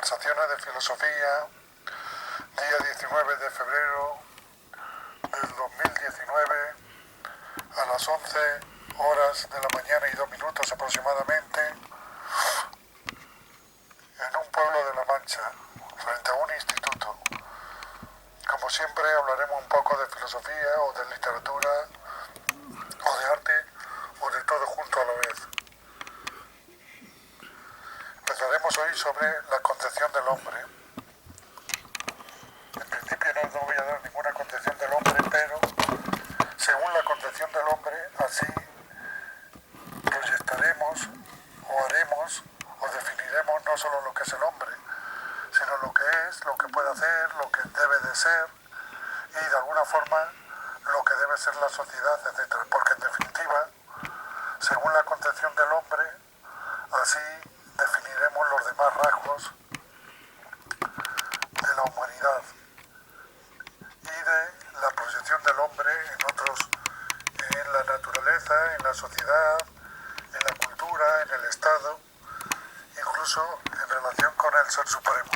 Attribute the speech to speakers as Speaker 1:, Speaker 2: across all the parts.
Speaker 1: Conversaciones de Filosofía, día 19 de febrero del 2019, a las 11 horas de la mañana y 2 minutos aproximadamente, en un pueblo de La Mancha, frente a un instituto. Como siempre, hablaremos un poco de filosofía o de literatura o de arte o de todo junto a la vez. Empezaremos hoy sobre la concepción del hombre. En principio no voy a dar ninguna concepción del hombre, pero según la concepción del hombre, así proyectaremos o haremos o definiremos no solo lo que es el hombre, sino lo que es, lo que puede hacer, lo que debe de ser y de alguna forma lo que debe ser la sociedad, etc. Porque en definitiva, según la concepción del hombre, así definiremos los demás rasgos de la humanidad y de la proyección del hombre en otros, en la naturaleza, en la sociedad, en la cultura, en el Estado, incluso en relación con el Ser Supremo.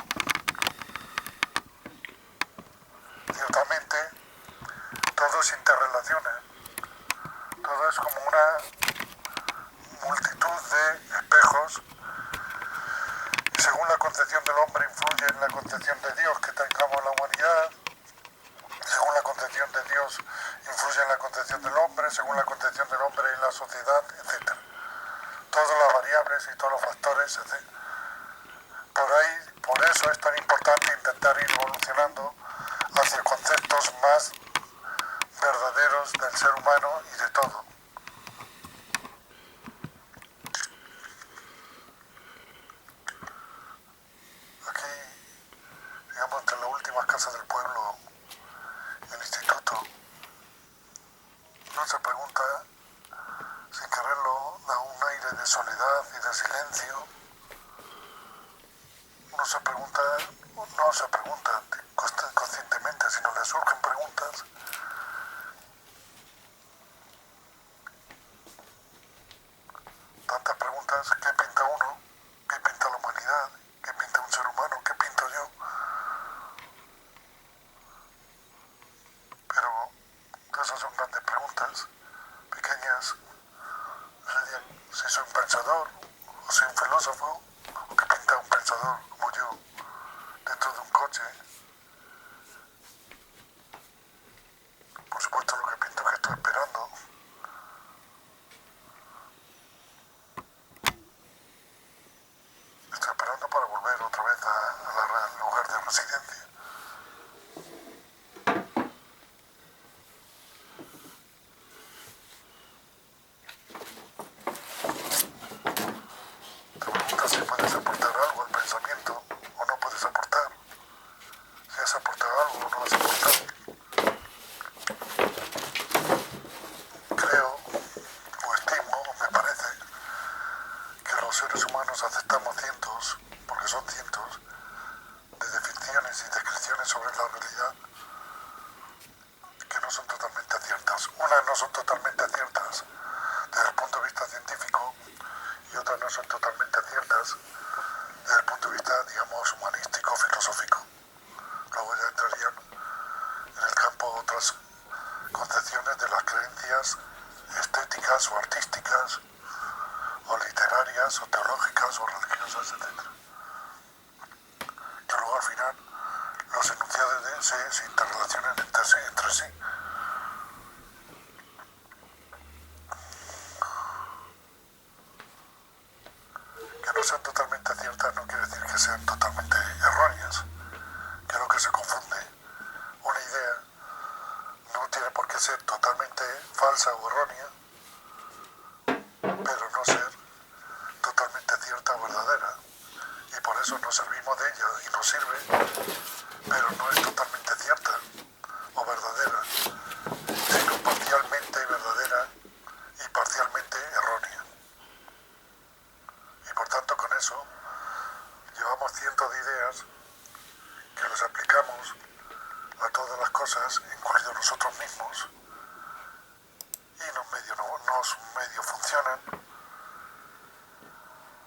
Speaker 1: Ciertamente, todo se interrelaciona, todo es como una multitud de espejos y según la concepción del hombre influye en la concepción de Dios que tengamos la humanidad, según la concepción de Dios influye en la concepción del hombre, según la concepción del hombre en la sociedad, etc. Todas las variables y todos los factores, etc. Por eso es tan importante intentar ir evolucionando hacia conceptos más verdaderos del ser humano y de todo. Aquí, digamos, entre las últimas casas del pueblo, el instituto, uno se pregunta, sin quererlo, da un aire de soledad y de silencio. Uno se pregunta, no se pregunta conscientemente, sino le surgen preguntas. Tantas preguntas, ¿qué pinta uno? ¿Qué pinta la humanidad? ¿Qué pinta un ser humano? ¿Qué pinto yo? Pero esas son grandes preguntas. Pequeñas serían si soy un pensador, o soy un filósofo, o qué pinta un pensador como yo dentro de un coche. Por supuesto, lo que pinto es que estoy esperando. Estoy esperando para volver otra vez al lugar de residencia. Te preguntas si puedes aportar algo al pensamiento o no puedes aportar. Si has aportado algo o no has aportado. Creo, o estimo, o me parece, que los seres humanos aceptamos cientos, porque son cientos, de definiciones y descripciones sobre la realidad que no son totalmente ciertas. Unas no son totalmente ciertas desde el punto de vista científico y otras no son totalmente ciertas desde el punto de vista, digamos, humanístico, filosófico. Luego ya entrarían en el campo otras concepciones de las creencias estéticas o artísticas o literarias o teológicas o religiosas, etc. Que luego al final los enunciados se interrelacionan entre sí. Que no sean totalmente ciertas no quiere decir que sean totalmente erróneas. Creo que se confunde. Una idea no tiene por qué ser totalmente falsa o errónea, pero no ser totalmente cierta o verdadera. Y por eso nos servimos de ella y nos sirve, pero no es totalmente cierta o verdadera, sino parcialmente verdadera y parcialmente errónea. Y por tanto con eso llevamos cientos de ideas que los aplicamos a todas las cosas, incluidos nosotros mismos, y nos medio funcionan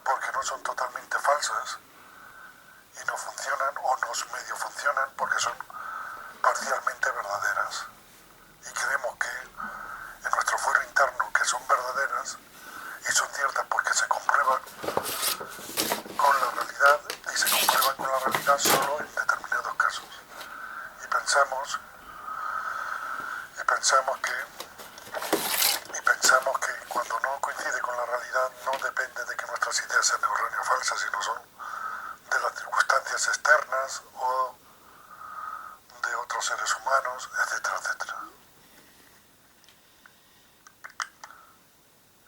Speaker 1: porque no son totalmente falsas y nos realidad solo en determinados casos. Y pensamos que cuando no coincide con la realidad no depende de que nuestras ideas sean erróneas o falsas, sino son de las circunstancias externas o de otros seres humanos, etcétera, etcétera.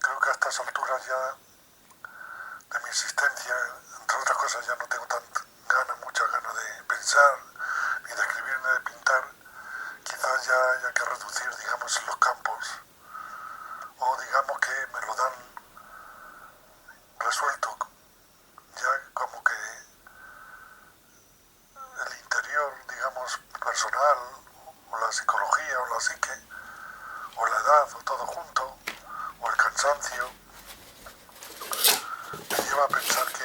Speaker 1: Creo que a estas alturas ya de mi existencia, entre otras cosas, ya no tengo muchas ganas de pensar, ni de escribir, ni de pintar. Quizás ya haya que reducir, digamos, los campos, o digamos que me lo dan resuelto, ya como que el interior, digamos, personal, o la psicología, o la psique, o la edad, o todo junto, o el cansancio, me lleva a pensar que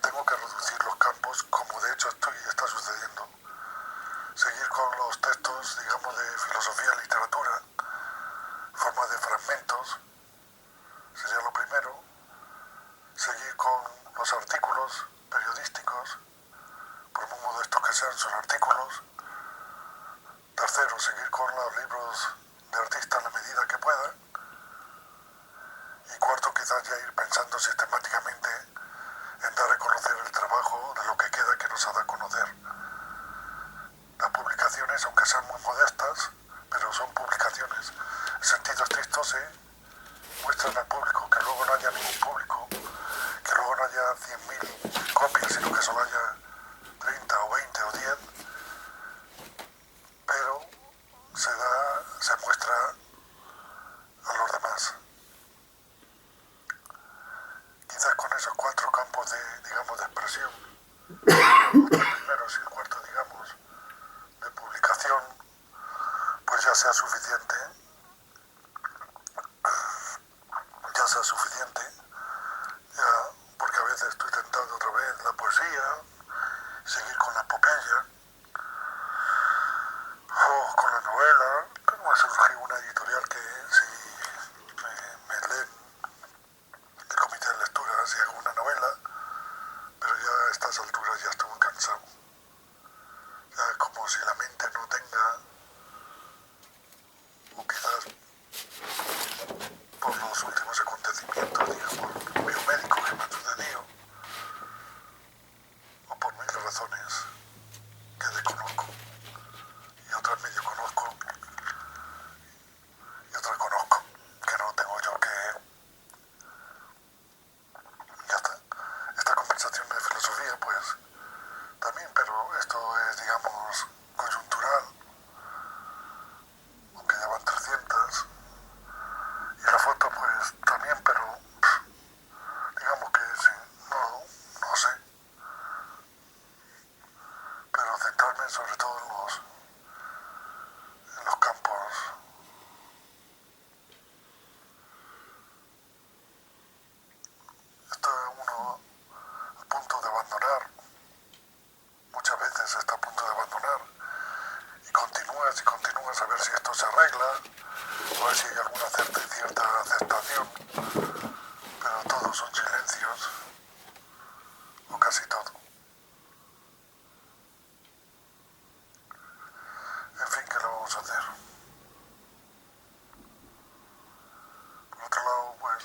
Speaker 1: tengo que reducir los campos, como de hecho está sucediendo. Seguir con los textos, digamos, de filosofía y literatura, forma de fragmentos, sería lo primero. Seguir con los artículos periodísticos, por muy modestos que sean, son artículos. Tercero, seguir con los libros de artistas en la medida que pueda. Y cuarto, quizás ya ir pensando sistemáticamente en dar a conocer el trabajo de lo que queda que nos ha dado a conocer. Las publicaciones, aunque sean muy modestas, pero son publicaciones. En sentido estricto se muestran al público, que luego no haya ningún público, que luego no haya 100.000 copias, sino que solo haya 30 o 20 o 10, pero se muestra a los demás. Quizás con esos 4 campos digamos, de expresión, los 3 primeros y el cuarto, digamos, de publicación, pues ya sea suficiente, porque a veces estoy tentado otra vez la poesía, seguir con la epopeya, o con la novela. Me ha surgido una editorial que si me leen el comité de lectura, si hago una novela, pero ya a estas alturas ya estoy muy cansado. Ya es como si la mente no tenga, o quizás por los últimos acontecimientos, digamos, biomédicos que me han sucedido, o por mil razones que desconozco, y otras medio conozco, y otras conozco, que no tengo yo que... Ya está. Esta conversación de filosofía, pues, también, pero esto es, digamos, coyuntural, aunque ya van 300, y la foto, pues, también, pero digamos que sí, no sé, pero centrarme sobre todo en los campos. Está uno a punto de abandonar, muchas veces está a punto de abandonar, y continúas a ver si esto se arregla, a ver si hay alguna cierta aceptación, pero todos son silencios, o casi todo. En fin, ¿qué le vamos a hacer? Por otro lado, pues,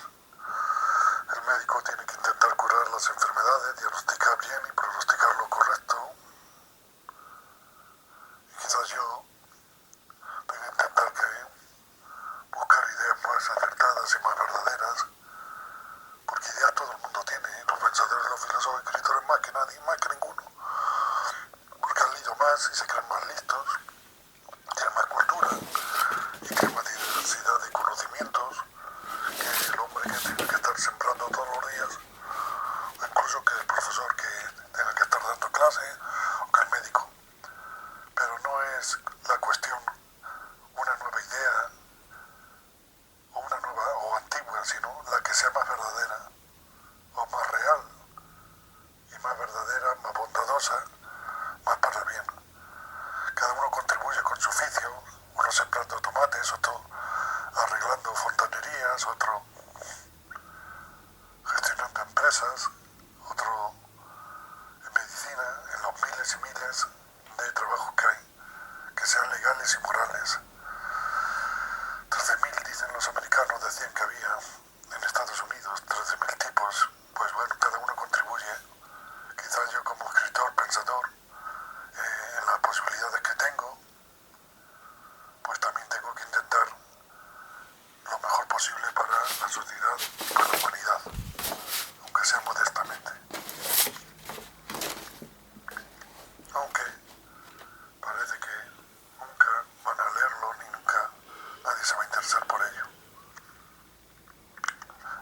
Speaker 1: el médico tiene que intentar curar las enfermedades, diagnosticar bien y pronosticar lo correcto. Y quizás yo tenga que intentar buscar ideas más acertadas y más verdaderas, porque ideas todo el mundo tiene, los pensadores, los filósofos y escritores más que nadie, más que ninguno, porque han leído más y se creen más listos, tienen más cultura y tienen más diversidad de conocimientos que el hombre que tiene que estar sembrando todos los días, o incluso que el profesor que tenga que estar dando clase, o que el médico. Pero no es la cuestión una nueva idea, o una nueva o antigua, sino la que sea más verdadera, o más real, y más verdadera, más bondadosa, más para el bien. Cada uno con empresas, otro en medicina, en los miles y miles de trabajos que hay, que sean legales y morales. 13.000 dicen los americanos, decían que había en Estados Unidos, 13.000 tipos. Pues bueno, cada uno contribuye. Quizás yo como escritor, pensador, en las posibilidades que tengo, pues también tengo que intentar lo mejor posible para la sociedad y para la humanidad, aunque sea modestamente. Aunque parece que nunca van a leerlo ni nunca nadie se va a interesar por ello.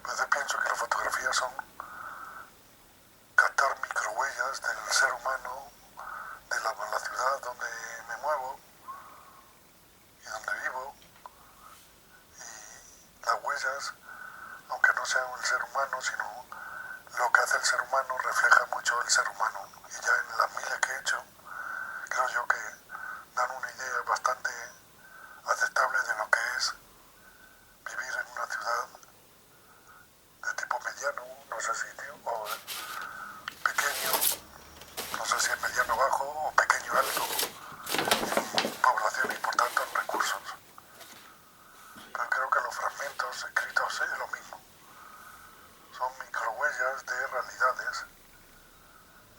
Speaker 1: A veces pienso que las fotografías son captar microhuellas del ser humano, de la ciudad donde me muevo y donde vivo, y las huellas, aunque no sea el ser humano, sino lo que hace el ser humano, refleja mucho el ser humano. Y ya en las miles que he hecho, creo yo que dan una idea bastante aceptable de lo que es vivir en una ciudad de tipo mediano, no sé si o pequeño, no sé si es mediano bajo o pequeño alto, en población y por tanto en recursos. Pero creo que los fragmentos escritos es lo mismo. Son microhuellas de realidades,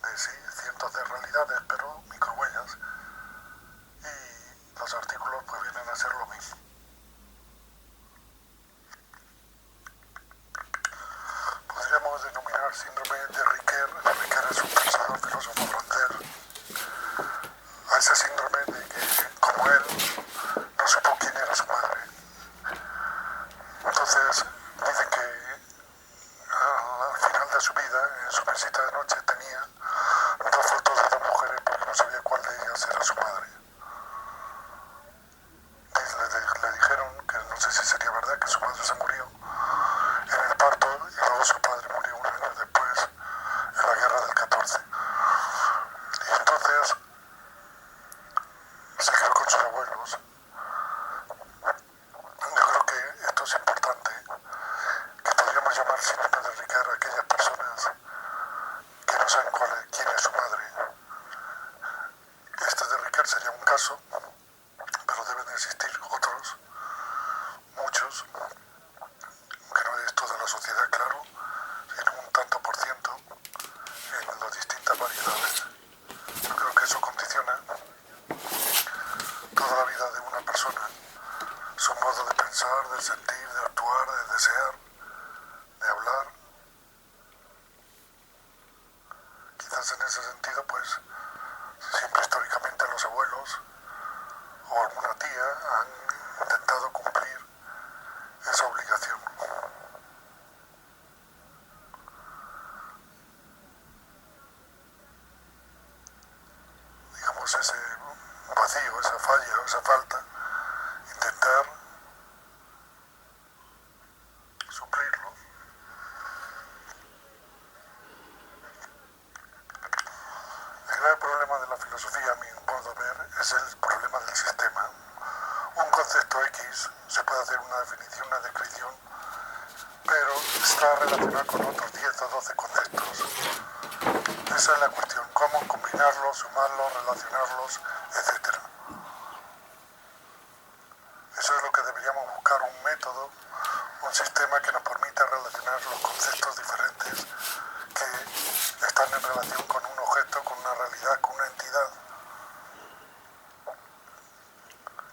Speaker 1: de sí, cientos de realidades, pero microhuellas. Y los artículos pues vienen a ser lo mismo. Podríamos denominar síndrome de Riquet. Riquet es un pensador filósofo francés. A ese síndrome de que, como él, no supo quién era su madre. Entonces, dicen que al final de su vida, en su mesita de noche, tenía dos fotos de dos mujeres porque no sabía cuál de ellas era su madre. Le dijeron que no sé si sería verdad que su madre se murió en el parto y luego su padre murió un año después en la guerra del 14. Y entonces se quedó con sus abuelos. Yo creo que esto es importante, que podríamos llamar síndrome de Riquet a aquellas personas que no saben quién es su madre. Este de Riquet sería un caso, pero deben de existir otros, muchos, que no es toda la sociedad, claro, sino un tanto por ciento en las distintas variedades. Yo creo que eso condiciona toda la vida de una persona, su modo de pensar, de sentir, de actuar, de desear, de hablar. Quizás en ese sentido, pues, siempre históricamente los abuelos o alguna tía han intentado cumplir esa obligación. Digamos, ese vacío, esa falla, esa falta, intentar suplirlo. El grave problema de la filosofía, a mi modo de ver, es el problema del sistema. Un concepto X se puede hacer una definición, una descripción, pero está relacionado con otros 10 o 12 conceptos. Esa es la cuestión, cómo combinarlos, sumarlos, relacionarlos, etc. Eso es lo que deberíamos buscar, un método, un sistema que nos permita relacionar los conceptos diferentes que están en relación con un objeto, con una realidad, con una entidad.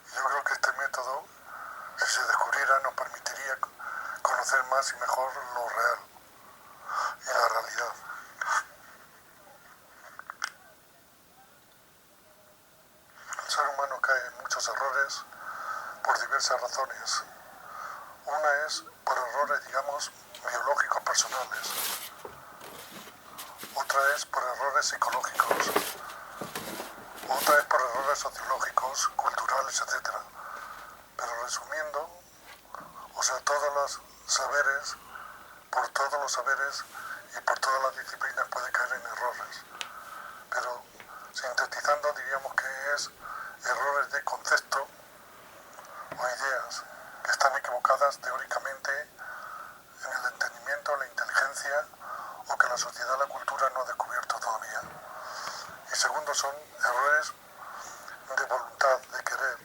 Speaker 1: Y yo creo que este método, si se descubriera, nos permitiría conocer más y mejor lo real y la realidad. El ser humano cae en muchos errores por diversas razones. Una es por errores, digamos, biológicos personales. Otra es por errores psicológicos. Otra es por errores sociológicos, culturales, etc. Pero resumiendo, o sea, todos los saberes, por todos los saberes y por todas las disciplinas puede caer en errores. Pero sintetizando diríamos que es errores de concepto o ideas que están equivocadas teóricamente en el entendimiento, la inteligencia o que la sociedad de la cultura no ha descubierto todavía. Y segundo, son errores de voluntad, de querer,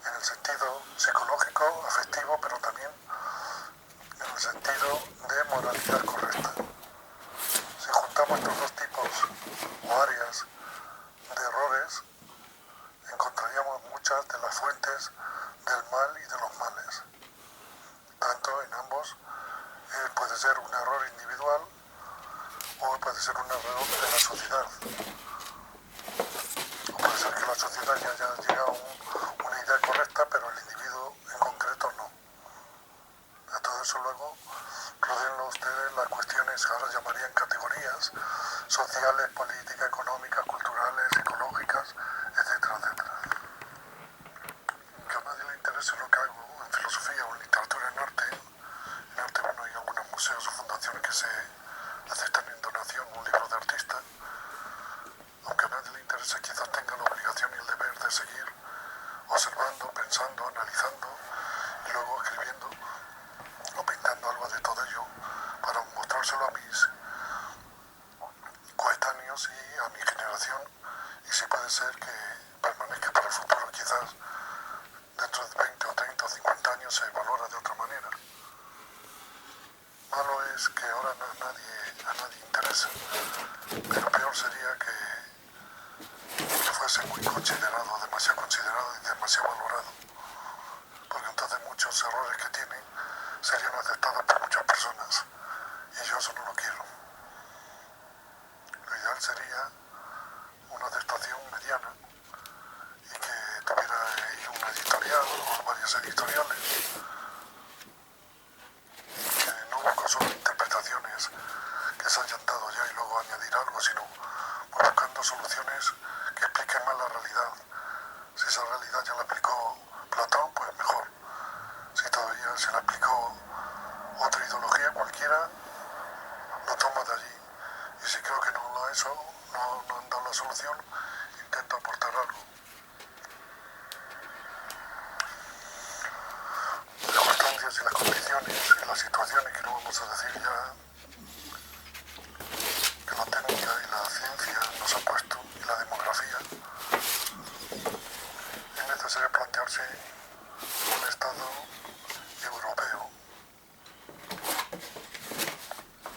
Speaker 1: en el sentido psicológico, afectivo, pero también en el sentido de moralidad correcta. Si juntamos estos dos tipos o áreas de errores, encontraríamos muchas de las fuentes del mal y de los males. Tanto en ambos puede ser un error individual o puede ser un error de la sociedad. O puede ser que la sociedad ya haya llegado a una idea correcta, pero el individuo en concreto no. A todo eso luego rodeenlo ustedes las cuestiones que ahora llamarían categorías sociales, políticas, económicas, culturales, ecológicas, etcétera, etcétera. Que a nadie le interese lo que hago en filosofía o en literatura en arte, bueno, hay algunos museos o fundaciones que se aceptan en donación un libro de artista, aunque a nadie le interese, quizás tenga la obligación y el deber de seguir observando, pensando, analizando y luego escribiendo o pintando algo de todo ello para mostrárselo a mis coetáneos y a mi generación, y si puede ser que permanezca para el futuro, quizás dentro de 20 o 30 o 50 años se valora de otra manera. Malo es que ahora a nadie interesa, pero peor sería que fuese muy considerado, demasiado y demasiado valorado, porque entonces muchos errores que tiene serían aceptados por muchas personas, y yo eso no lo quiero. Lo ideal sería una aceptación mediana y que tuviera una editorial o varias editoriales, que no busco solo interpretaciones que se hayan dado ya y luego añadir algo, sino buscando soluciones que expliquen más la realidad. Si esa realidad ya la aplicó Platón, pues mejor. Si todavía se la aplicó otra ideología cualquiera, lo tomo de allí. Y si creo que no han dado la solución, intento aportar algo. Las circunstancias y las condiciones y las situaciones, que no vamos a decir ya, que la técnica y la ciencia nos han puesto, y la demografía, es necesario plantearse un Estado europeo,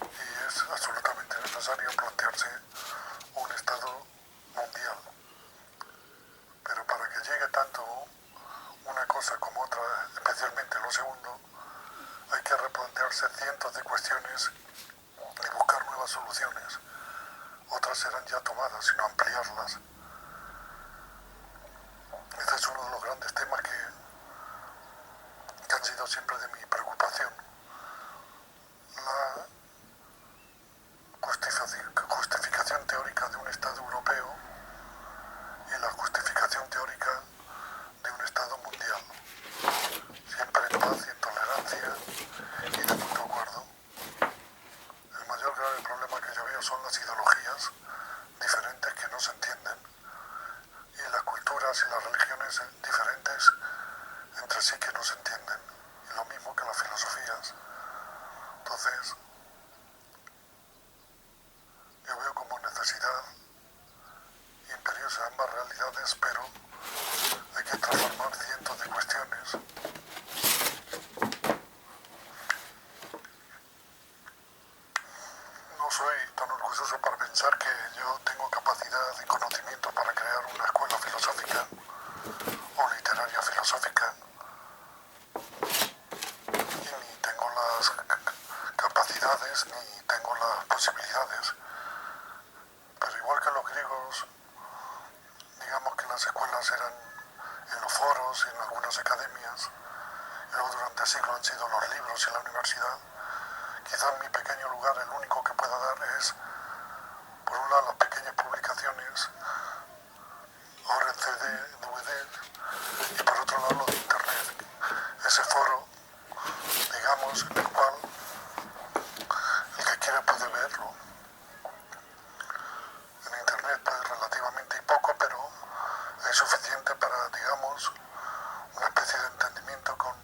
Speaker 1: y es absolutamente necesario plantearse un Estado mundial. Pero para que llegue tanto una cosa como otra, especialmente lo segundo, hay que replantearse cientos de cuestiones y buscar nuevas soluciones. Otras serán ya tomadas, sino ampliarlas. Este es uno de los grandes temas que han sido siempre de mi preocupación. La justificación teórica de un Estado europeo y la justificación teórica de un Estado mundial. Siempre en paz y en tolerancia y de mutuo acuerdo. El mayor grave problema que yo veo son las ideologías diferentes que no se entienden, y las culturas y las religiones diferentes entre sí que no se entienden, y lo mismo que las filosofías. Entonces, yo veo como necesidad imperiosa ambas realidades, pero hay que transformar cientos de cuestiones. No soy tan orgulloso para pensar que yo tengo capacidad y conocimiento para crear una escuela filosófica o literaria filosófica, y ni tengo las capacidades ni tengo las posibilidades. Pero igual que los griegos, digamos que las escuelas eran en los foros y en algunas academias, y luego durante siglos han sido los libros y la universidad, quizás en mi pequeño lugar el único que pueda dar es, por un lado, las pequeñas publicaciones, ahora en CD, DVD, y por otro lado lo de Internet, ese foro, digamos, en el cual el que quiera puede verlo. En Internet pues relativamente poco, pero es suficiente para, digamos, una especie de entendimiento con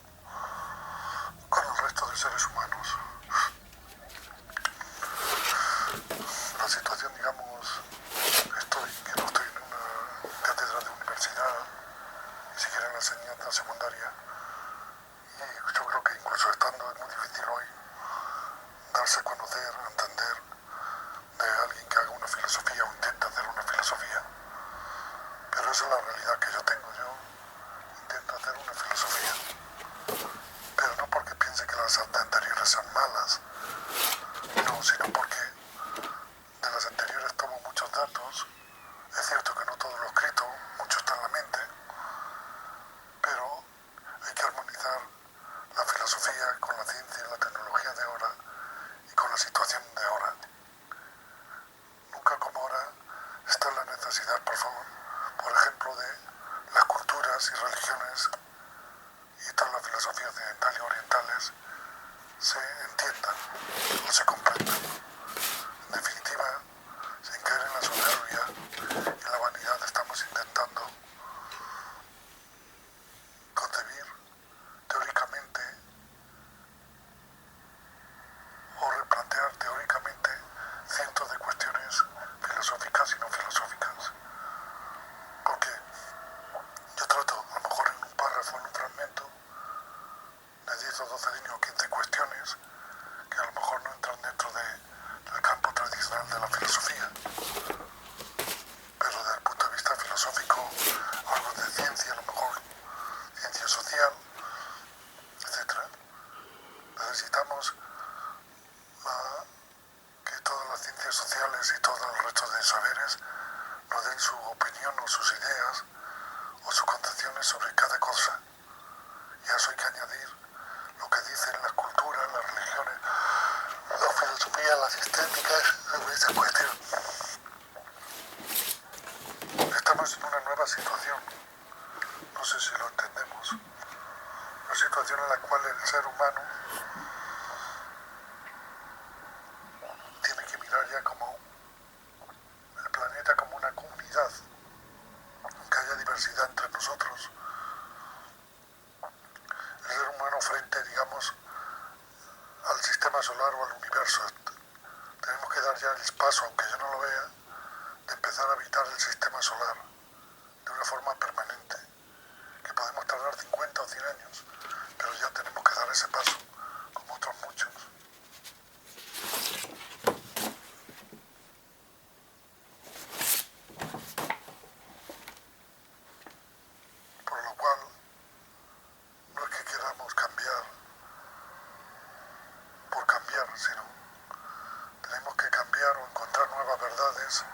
Speaker 1: el resto de seres humanos. la situación, digamos, que no estoy en una cátedra de universidad, ni siquiera en la enseñanza secundaria, y yo creo que incluso estando es muy difícil hoy darse a conocer, a entender de alguien que haga una filosofía o intenta hacer una filosofía. Pero esa es la realidad que yo tengo. Yo intento hacer una filosofía, pero no porque piense que las anteriores son malas, no, sino porque de las anteriores tomo muchos datos. Es cierto que no todo lo escrito, mucho está en la mente, pero hay que armonizar la filosofía con la ciencia y la tecnología de ahora y con la situación de ahora. Nunca como ahora está la necesidad, por ejemplo, de las culturas y religiones y toda la filosofía occidental y orientales se entiendan o se comprendan. En definitiva, sin caer en la soberbia y la vanidad, estamos intentando concebir teóricamente o replantear teóricamente cientos de cuestiones filosóficas y no filosóficas. Porque yo trato, a lo mejor en un párrafo, en un fragmento, de 10 o 12 líneas o 15 cuestiones que a lo mejor no entran dentro del campo tradicional de la filosofía, pero desde el punto de vista filosófico, algo de ciencia, a lo mejor ciencia social, etcétera. Necesitamos que todas las ciencias sociales y todo el resto de saberes nos den su opinión o sus ideas o sus concepciones sobre cada cosa. Y a eso hay que añadir lo que dicen las culturas, las religiones, la filosofía, las estéticas sobre esa cuestión. Estamos en una nueva situación, no sé si lo entendemos, una situación en la cual el ser humano tiene que mirar ya como el planeta como una comunidad, aunque haya diversidad entre nosotros. El ser humano frente, digamos, al sistema solar o al universo. Tenemos que dar ya el paso, aunque yo no lo vea, de empezar a habitar el sistema solar de una forma permanente, que podemos tardar 50 o 100 años, pero ya tenemos que dar ese paso, como otros muchos. Por lo cual, no es que queramos cambiar por cambiar, sino tenemos que cambiar o encontrar nuevas verdades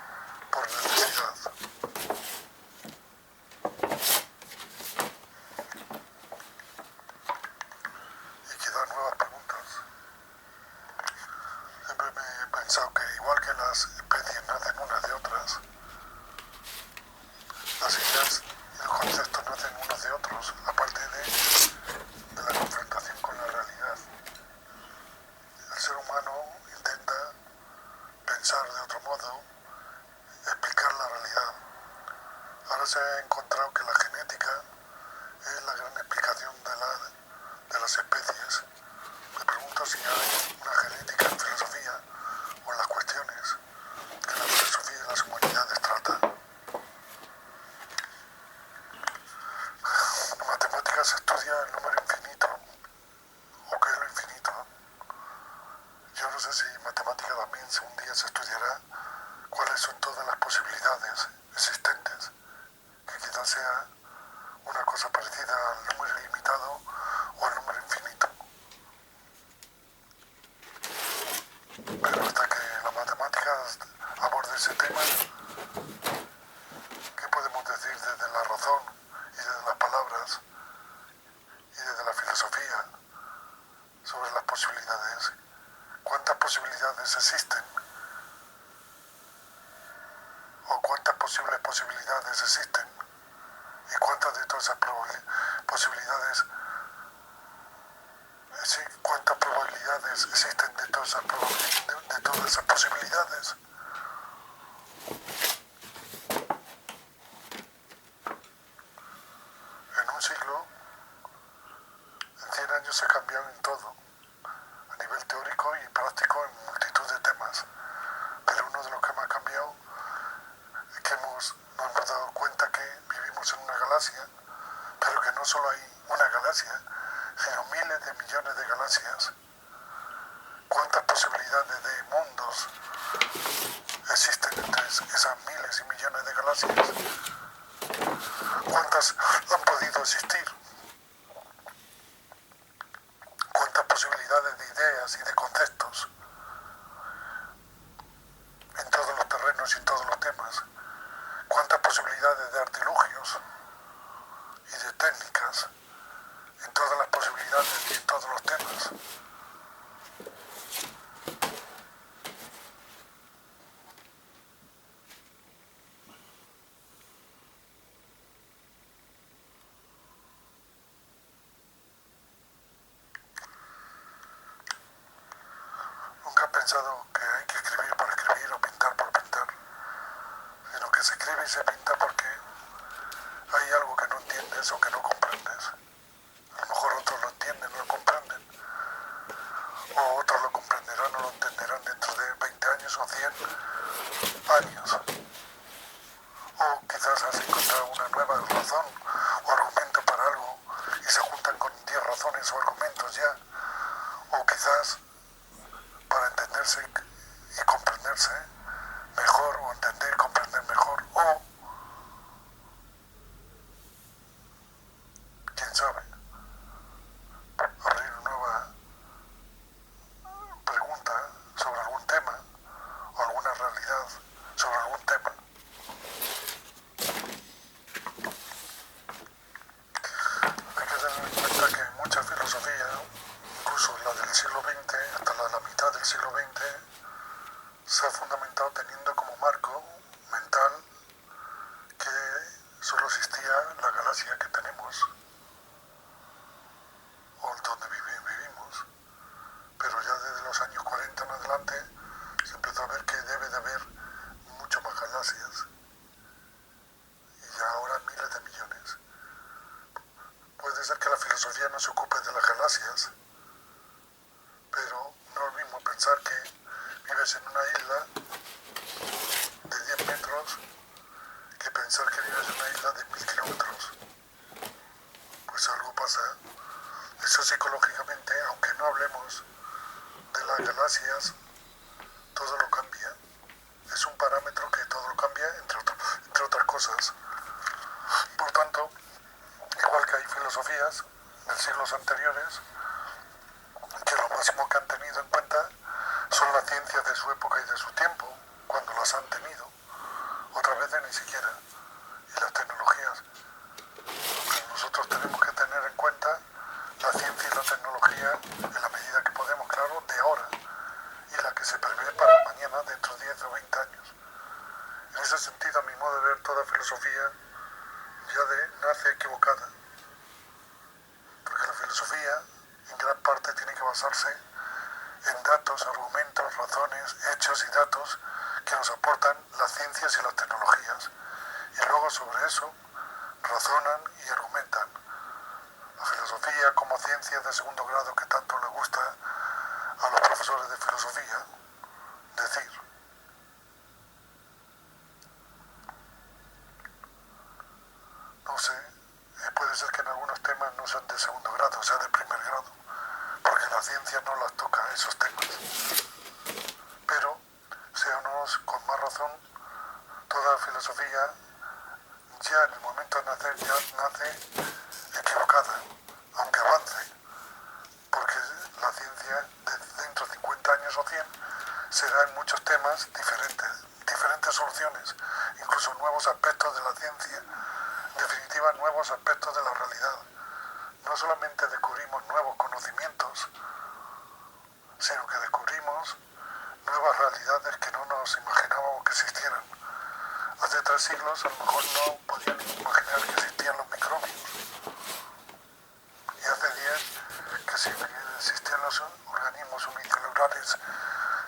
Speaker 1: por necesidad. Y que dar nuevas preguntas. Siempre me he pensado que igual que las especies nacen unas de otras, las ideas y los conceptos nacen unos de otros, aparte de la confrontación con la realidad. El ser humano intenta pensar de otro modo, explicar la realidad. Ahora se ha encontrado que la genética es la gran explicación de las especies. Me pregunto si hay una genética en filosofía o en las cuestiones que la filosofía y las humanidades tratan. En matemáticas se estudia el número infinito, o qué es lo infinito. Yo no sé si en matemática también un día se estudiará cuáles son todas las posibilidades existentes, que quizás sea una cosa parecida al número ilimitado o al número infinito. Pero hasta que la matemática aborde ese tema, ¿qué podemos decir desde la razón y desde las palabras y desde la filosofía sobre las posibilidades? ¿Cuántas posibilidades existen? ¿O cuántas posibles posibilidades existen? ¿Y cuántas de todas esas posibilidades, cuántas probabilidades existen de todas esas posibilidades? En un siglo, en 100 años se cambiaron en todo, a nivel teórico y práctico en multitud de temas, pero uno de los que solo hay una galaxia, sino miles de millones de galaxias. ¿Cuántas posibilidades de mundos existen entre esas miles y millones de galaxias? ¿Cuántas han podido existir? ¿Cuántas posibilidades de ideas y de conceptos en todos los terrenos y en todos los temas? ¿Cuántas posibilidades de artilugios y de técnicas en todas las posibilidades y en todos los temas? Nunca he pensado que hay que escribir por escribir o pintar por pintar, sino que se escribe y se pinta porque hay algo que no entiendes o que no comprendes. A lo mejor otros lo entienden o lo comprenden, o otros lo comprenderán o lo entenderán dentro de 20 años o 100 años. O quizás has encontrado una nueva razón o argumento para algo y se juntan con 10 razones o argumentos ya. O quizás para entenderse y comprenderse mejor, o entender y comprender mejor, o quién sabe, abrir una nueva pregunta sobre algún tema o alguna realidad sobre algún tema. Hay que tener en cuenta que mucha filosofía, incluso la del siglo XX hasta la mitad del siglo XX, se ha fundamentado teniendo como marco mental que solo existía la galaxia que tenemos o donde vivimos, pero ya desde los años 40 en adelante se empezó a ver que debe de haber mucho más galaxias y ya ahora miles de millones. Puede ser que la filosofía no se ocupe de las galaxias, pero no es lo mismo pensar que vives en una isla de 10 metros que pensar que vives en una isla de 1000 kilómetros. Pues algo pasa. Eso psicológicamente, aunque no hablemos de las galaxias, todo lo cambia. Es un parámetro que todo lo cambia, entre otras cosas. Por tanto, igual que hay filosofías de siglos anteriores, que lo máximo que han tenido en cuenta son las ciencias de su época y de su tiempo, cuando las han tenido. Otras veces ni siquiera. Y las tecnologías. Pero nosotros tenemos que tener en cuenta la ciencia y la tecnología en la medida que podemos, claro, de ahora, y la que se prevé para mañana, dentro de 10 o 20 años. En ese sentido, a mi modo de ver, toda filosofía nace equivocada. Porque la filosofía, en gran parte, tiene que basarse en datos, argumentos, razones, hechos y datos que nos aportan las ciencias y las tecnologías. Y luego sobre eso razonan y argumentan. La filosofía como ciencia de segundo grado que tanto le gusta a los profesores de filosofía decir. No sé, puede ser que en algunos temas no sean de segundo grado, sea de primer grado, porque la ciencia no las toca esos temas. Pero, seamos con más razón, toda filosofía ya en el momento de nacer ya nace equivocada, aunque avance, porque la ciencia dentro de 50 años o 100 será en muchos temas diferentes soluciones, incluso nuevos aspectos de la ciencia, en definitiva nuevos aspectos de la realidad. No solamente descubrimos nuevos conocimientos, sino que descubrimos nuevas realidades que no nos imaginábamos que existieran. Hace 3 siglos a lo mejor no podían imaginar que existían los microbios. Y hace 10 que existían los organismos unicelulares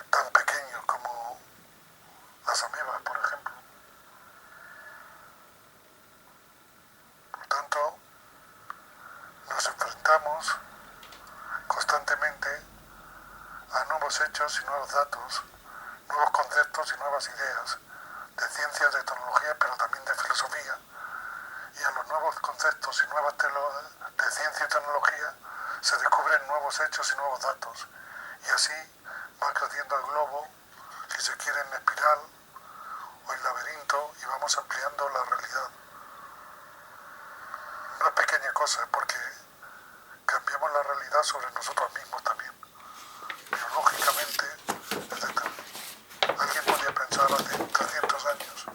Speaker 1: tan pequeños como las amebas, por ejemplo. Por tanto, nos enfrentamos constantemente a nuevos hechos y nuevos datos, nuevos conceptos y nuevas ideas, de ciencias, de tecnología, pero también de filosofía. y a los nuevos conceptos y nuevas de ciencia y tecnología se descubren nuevos hechos y nuevos datos. Y así va creciendo el globo, si se quiere, en espiral o en laberinto, y vamos ampliando la realidad. No es pequeña cosa, porque cambiamos la realidad sobre nosotros mismos también, biológicamente, etc. Alguien podía pensar hace 300 años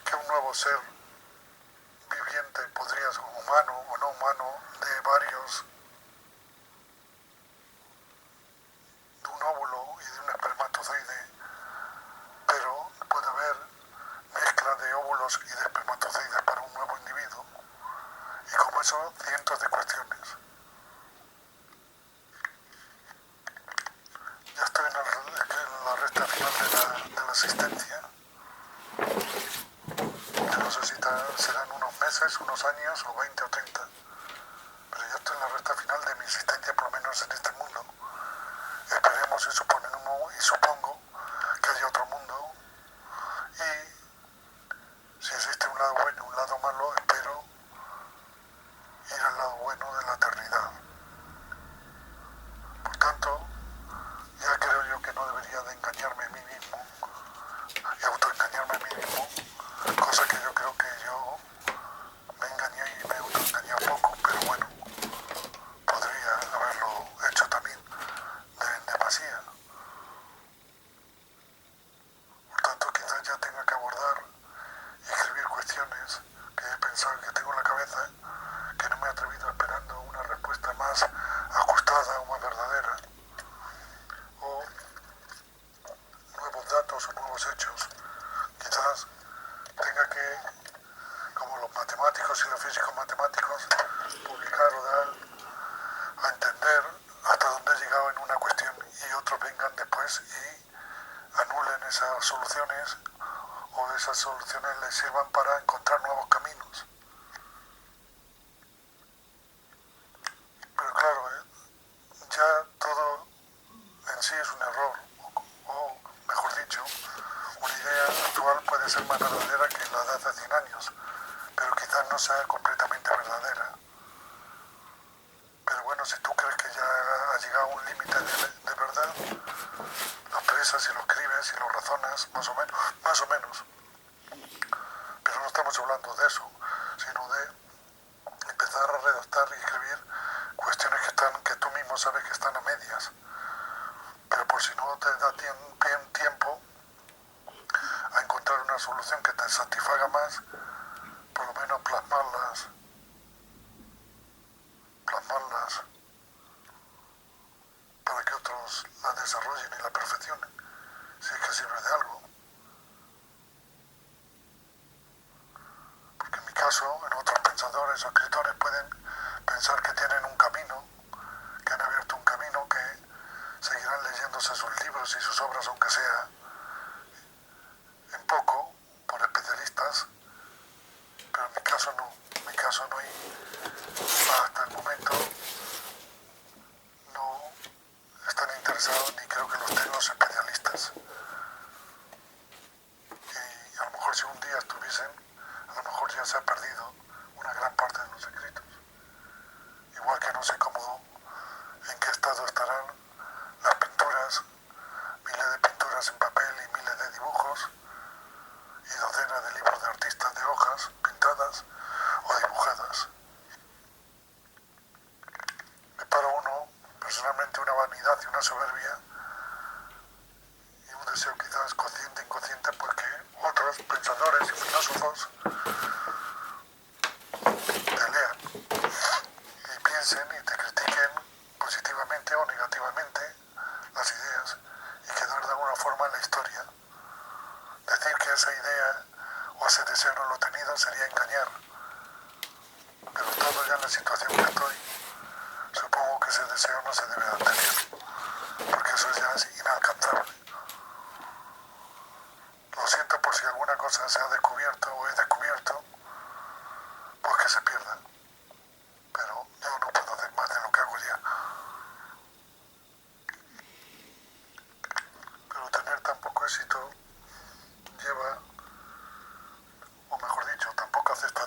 Speaker 1: que un nuevo ser viviente podría ser humano o no humano, de un óvulo y de un espermatozoide, pero puede haber mezcla de óvulos y de espermatozoides para un nuevo individuo, y como eso, cientos de cuestiones. Ya estoy en la recta final de la existencia. Yo no sé si serán unos meses, unos años o 20 o 30, pero ya estoy en la recta final de mi existencia, por lo menos en este mundo. Esperemos y supongo que haya otro mundo, y si existe un lado bueno y un lado malo, espero ir al lado bueno de la eternidad. Por tanto, ya creo yo que no debería de engañarme a mí mismo y autoengañarme a mí mismo, cosa que yo creo que yo me engañé y me autoengañé un poco, pero bueno, podría haberlo hecho también en demasía. Por tanto, quizás ya tenga que abordar y escribir cuestiones que he pensado que tengo en la cabeza, que no me he atrevido esperando una respuesta más ajustada o más verdadera, o nuevos datos o nuevos hechos. Quizás tenga que, como los matemáticos y los físicos matemáticos, publicar o dar a entender hasta dónde he llegado en una cuestión, y otros vengan después y anulen esas soluciones, o esas soluciones les sirvan para encontrar nuevos caminos. Pero claro, ya todo en sí es un error, o mejor dicho, una idea actual puede ser más verdadera que la de hace 100 años, pero quizás no sea completamente verdadera. Pero bueno, si tú crees que ya ha llegado a un límite de verdad, lo expresas y lo escribes y lo razonas, más o menos. Pero no estamos hablando de eso, sino de empezar a redactar y escribir cuestiones que tú mismo sabes que están a medias. Pero por si no te da tiempo a encontrar una solución que te satisfaga más, por lo menos plasmarlas para que otros las desarrollen y la perfeccionen, si es que sirve de algo. Porque en mi caso, en otros pensadores o escritores pueden pensar que tienen un camino, que han abierto un camino, que seguirán leyéndose sus libros y sus obras, aunque sea en poco, por especialistas, pero en mi caso no. En mi caso no hay, hasta el momento, no están interesados, ni creo que los tengan los especialistas. Y a lo mejor si un día estuviesen, a lo mejor ya se ha perdido una gran parte de los escritos. Igual que no sé cómo, en qué estado estarán las pinturas, miles de pinturas en papel y miles de dibujos, y docenas de libros de artistas de hojas pintadas o dibujadas. Me para uno, personalmente, una vanidad y una soberbia, y un deseo quizás consciente e inconsciente, porque otros pensadores y filósofos te lean y piensen y te critiquen positivamente o negativamente las ideas, y quedar de alguna forma en la historia. Decir que esa idea o ese deseo no lo he tenido sería engañar. Pero todo ya en la situación que estoy, supongo que ese deseo no se debe de tener, porque eso ya es inalcanzable. Lo siento por si alguna cosa se ha descubierto o he descubierto, pues que se pierda. Pero yo no puedo hacer más de lo que hago ya. Pero tener tan poco éxito lleva, o mejor dicho, tan poca aceptación,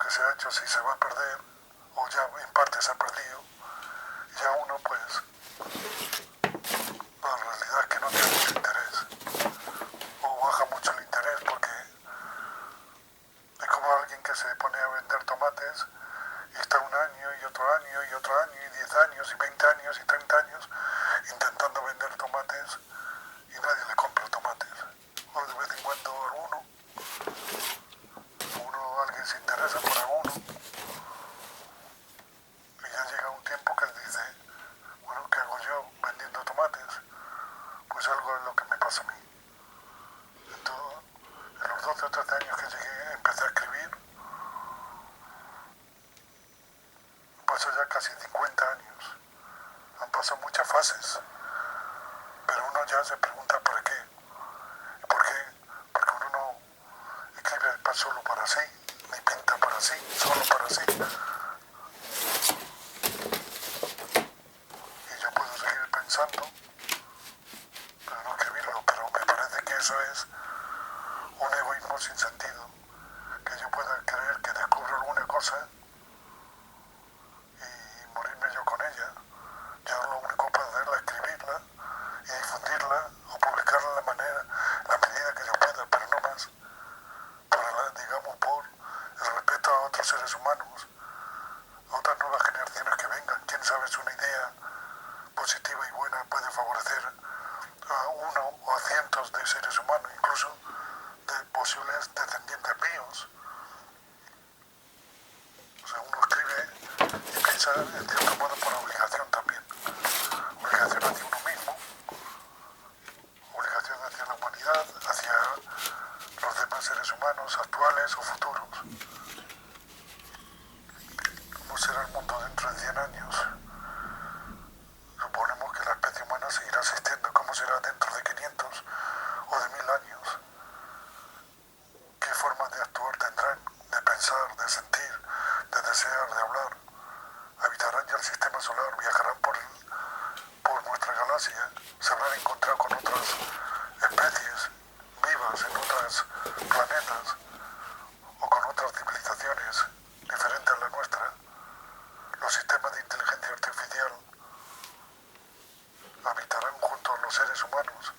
Speaker 1: que se ha hecho, si se va a perder, o ya en parte se ha perdido, y ya uno pues, la realidad es que no tiene mucho interés, o baja mucho el interés porque es como alguien que se pone a vender tomates y está un año y otro año y otro año y 10 años y 20 años y 30 años intentando vender tomates y nadie le compra tomates. O de vez en cuando alguien se interesa por alguno y ya llega un tiempo que dice, bueno, ¿qué hago yo vendiendo tomates? Pues algo es lo que me pasa a mí. Entonces, en los 12 o 13 años que llegué, empecé a escribir, pasó ya casi 50 años. Han pasado muchas fases, pero uno ya se pregunta por qué. ¿Por qué? Porque uno no escribe solo para sí, ni pinta para sí, solo para sí. Y yo puedo seguir pensando, pero no escribirlo, pero me parece que eso es un egoísmo sin sentido. Que yo pueda creer que descubro alguna cosa y morirme yo con ella. Yo lo único que puedo hacer es escribirla y difundirla o publicarla de la medida que yo pueda, pero no más. Por el respeto a otros seres humanos, a otras nuevas generaciones que vengan. Quién sabe si una idea positiva y buena puede favorecer a uno o a cientos de seres humanos, incluso de posibles descendientes míos. O sea, uno escribe y piensa en cierto modo por obligación también. Obligación hacia uno mismo, obligación hacia la humanidad, hacia los demás seres humanos actuales o futuros. ¿Cómo será el mundo dentro de 100 años? Suponemos que la especie humana seguirá existiendo. ¿Cómo será dentro de 500 o de 1000 años? ¿Qué formas de actuar tendrán? De pensar, de sentir, de desear, de hablar. Habitarán ya el sistema solar, viajarán por nuestra galaxia, se habrán encontrado con otras especies vivas en otros planetas o con otras civilizaciones diferentes a la nuestra. Los sistemas de inteligencia artificial habitarán junto a los seres humanos,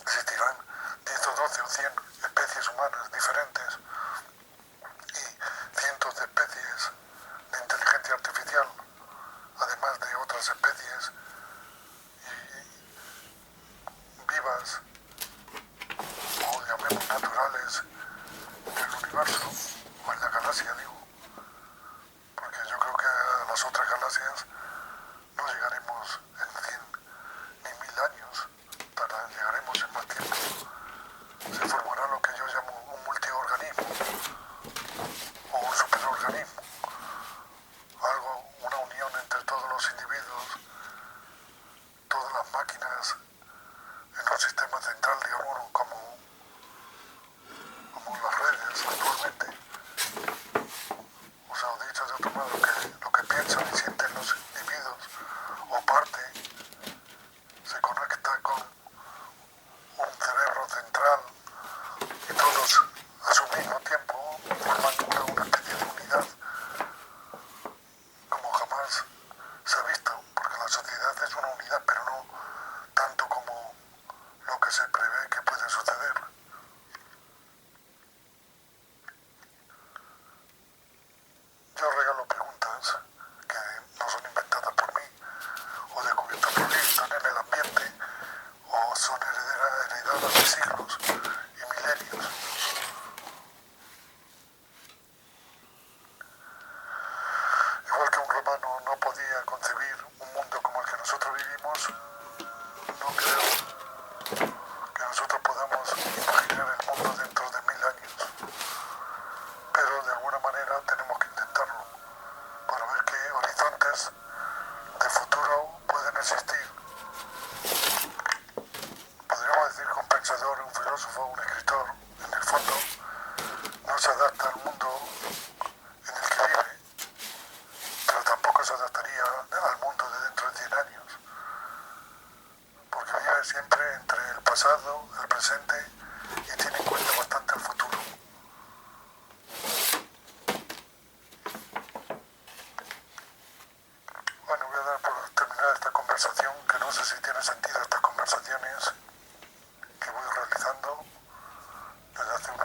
Speaker 1: existirán 10 o 12 o 100 especies humanas diferentes y cientos de especies de inteligencia artificial, además de otras especies vivas o llamemos naturales del universo o en la galaxia, digo, porque yo creo que a las otras galaxias no llegaremos en 100 ni 1000 años, llegaremos en más tiempo. Se formará lo que yo llamo un multiorganismo o un superorganismo, una unión entre todos los individuos, todas las máquinas en un sistema central, digamos, como las redes actualmente.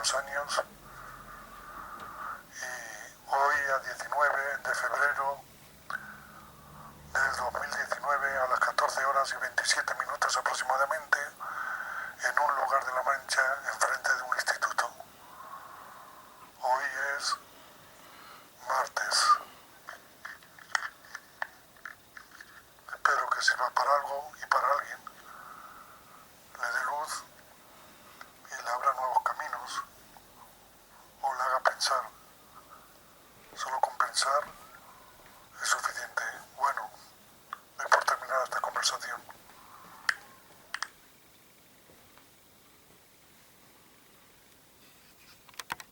Speaker 1: muchos años y hoy a 19 de febrero del 2019 a las 14 horas y 27 minutos aproximadamente en un lugar de La Mancha enfrente de un instituto. Hoy es martes. Espero que sirva para algo y para alguien, le dé luz y le abra nuevos caminos o le haga pensar. Solo con pensar